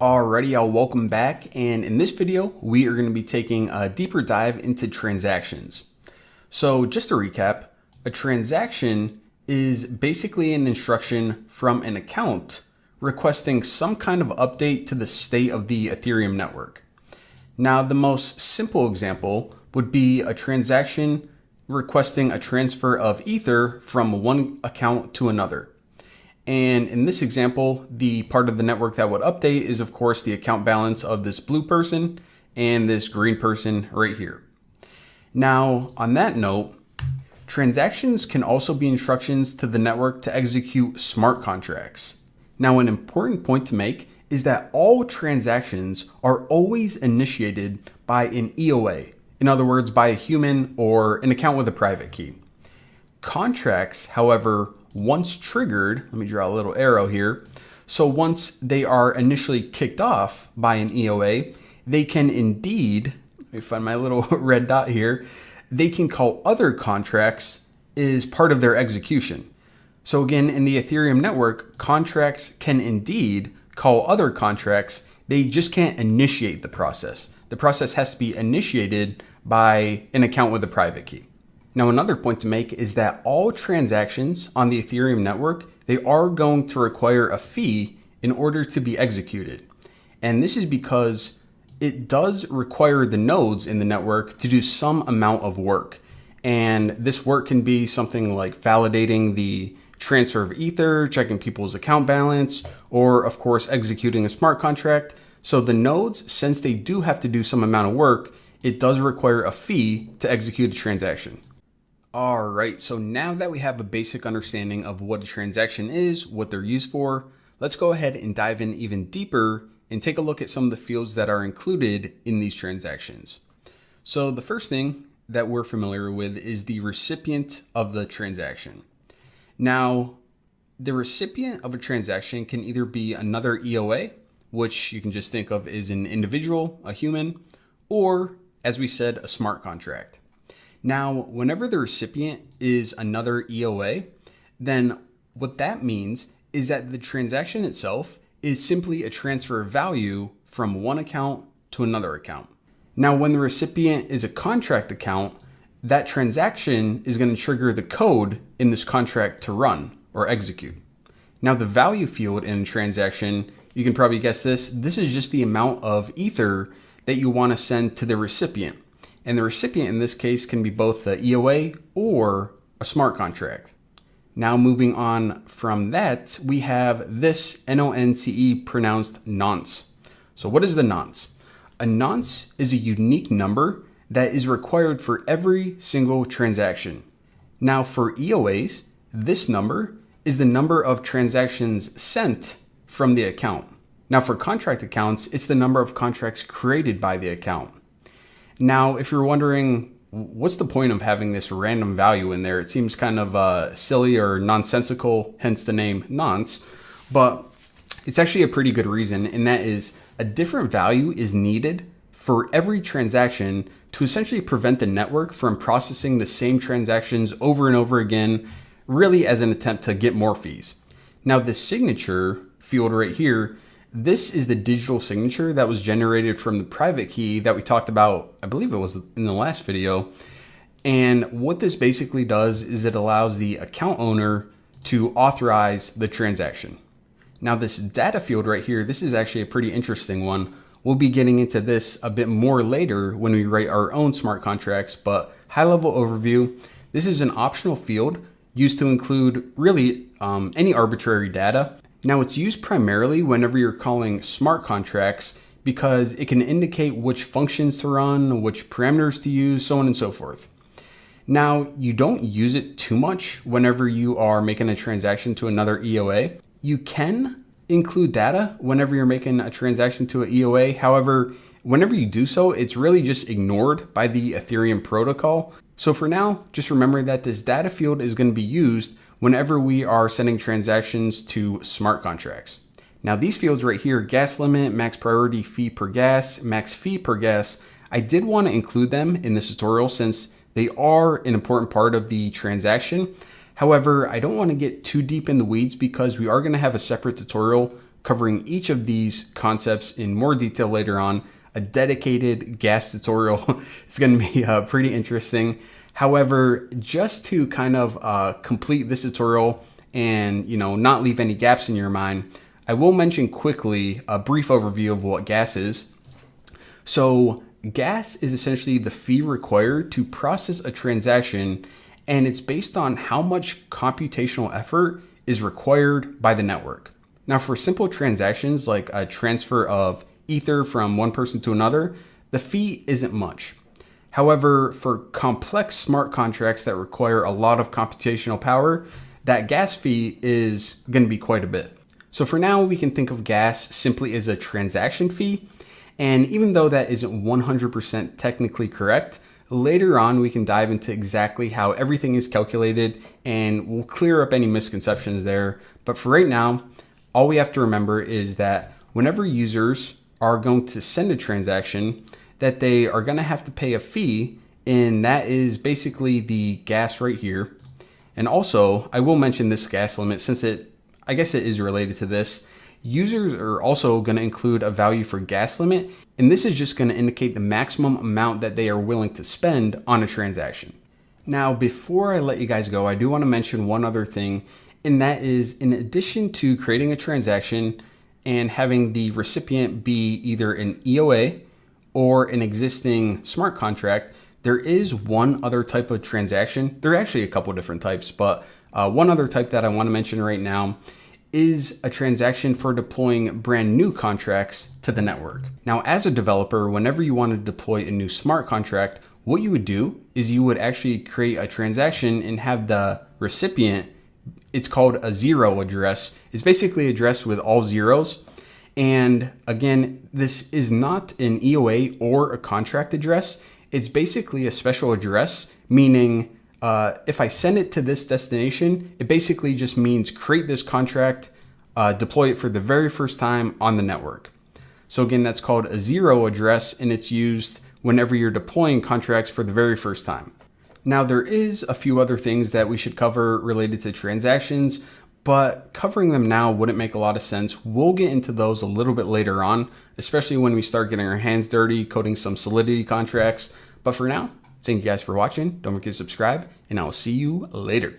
Alrighty, y'all, welcome back. And in this video, we are going to be taking a deeper dive into transactions. So just to recap, a transaction is basically an instruction from an account requesting some kind of update to the state of the Ethereum network. Now, the most simple example would be a transaction requesting a transfer of Ether from one account to another. And in this example, the part of the network that would update is, of course, the account balance of this blue person and this green person right here. Now, on that note, transactions can also be instructions to the network to execute smart contracts. Now, an important point to make is that all transactions are always initiated by an EOA. In other words, by a human or an account with a private key. Contracts, however, once triggered, let me draw a little arrow here. So once they are initially kicked off by an EOA, they can indeed, let me find my little red dot here, they can call other contracts as part of their execution. So again, in the Ethereum network, contracts can indeed call other contracts. They just can't initiate the process. The process has to be initiated by an account with a private key. Now, another point to make is that all transactions on the Ethereum network, they are going to require a fee in order to be executed. And this is because it does require the nodes in the network to do some amount of work. And this work can be something like validating the transfer of Ether, checking people's account balance, or of course, executing a smart contract. So the nodes, since they do have to do some amount of work, it does require a fee to execute a transaction. All right, so now that we have a basic understanding of what a transaction is, what they're used for, let's go ahead and dive in even deeper and take a look at some of the fields that are included in these transactions. So the first thing that we're familiar with is the recipient of the transaction. Now, the recipient of a transaction can either be another EOA, which you can just think of as an individual, a human, or, as we said, a smart contract. Now, whenever the recipient is another EOA, then what that means is that the transaction itself is simply a transfer of value from one account to another account. Now, when the recipient is a contract account, that transaction is going to trigger the code in this contract to run or execute. Now, the value field in a transaction, you can probably guess this is just the amount of Ether that you want to send to the recipient. And the recipient in this case can be both the EOA or a smart contract. Now moving on from that, we have this NONCE pronounced nonce. So what is the nonce? A nonce is a unique number that is required for every single transaction. Now for EOAs, this number is the number of transactions sent from the account. Now for contract accounts, it's the number of contracts created by the account. Now, if you're wondering, what's the point of having this random value in there? It seems kind of silly or nonsensical, hence the name nonce, but it's actually a pretty good reason, and that is a different value is needed for every transaction to essentially prevent the network from processing the same transactions over and over again, really as an attempt to get more fees. Now, the signature field right here, this is the digital signature that was generated from the private key that we talked about, I believe it was in the last video. And what this basically does is it allows the account owner to authorize the transaction. Now this data field right here, this is actually a pretty interesting one. We'll be getting into this a bit more later when we write our own smart contracts, but high level overview, this is an optional field used to include really any arbitrary data. Now it's used primarily whenever you're calling smart contracts because it can indicate which functions to run, which parameters to use, so on and so forth. Now you don't use it too much whenever you are making a transaction to another EOA. You can include data whenever you're making a transaction to an EOA. However, whenever you do so, it's really just ignored by the Ethereum protocol. So for now, just remember that this data field is going to be used whenever we are sending transactions to smart contracts. Now these fields right here, gas limit, max priority fee per gas, max fee per gas, I did want to include them in this tutorial since they are an important part of the transaction. However, I don't want to get too deep in the weeds because we are going to have a separate tutorial covering each of these concepts in more detail later on. A dedicated gas tutorial. It's going to be pretty interesting. However, just to kind of complete this tutorial and not leave any gaps in your mind, I will mention quickly a brief overview of what gas is. So gas is essentially the fee required to process a transaction, and it's based on how much computational effort is required by the network. Now, for simple transactions like a transfer of Ether from one person to another, the fee isn't much. However, for complex smart contracts that require a lot of computational power, that gas fee is going to be quite a bit. So for now, we can think of gas simply as a transaction fee. And even though that isn't 100% technically correct, later on we can dive into exactly how everything is calculated and we'll clear up any misconceptions there. But for right now, all we have to remember is that whenever users are going to send a transaction, that they are going to have to pay a fee, and that is basically the gas right here. And also, I will mention this gas limit since I guess it is related to this. Users are also going to include a value for gas limit, and this is just going to indicate the maximum amount that they are willing to spend on a transaction. Now, before I let you guys go, I do want to mention one other thing, and that is in addition to creating a transaction and having the recipient be either an EOA or an existing smart contract, there is one other type of transaction. There are actually a couple different types, but one other type that I want to mention right now is a transaction for deploying brand new contracts to the network. Now, as a developer, whenever you want to deploy a new smart contract, what you would do is you would actually create a transaction and have the recipient, it's called a zero address. It's basically addressed with all zeros. And again, this is not an EOA or a contract address. It's basically a special address, meaning if I send it to this destination, it basically just means create this contract, deploy it for the very first time on the network. So again, that's called a zero address, and it's used whenever you're deploying contracts for the very first time. Now, there is a few other things that we should cover related to transactions, but covering them now wouldn't make a lot of sense. We'll get into those a little bit later on, especially when we start getting our hands dirty coding some Solidity contracts. But for now, thank you guys for watching. Don't forget to subscribe, and I will see you later.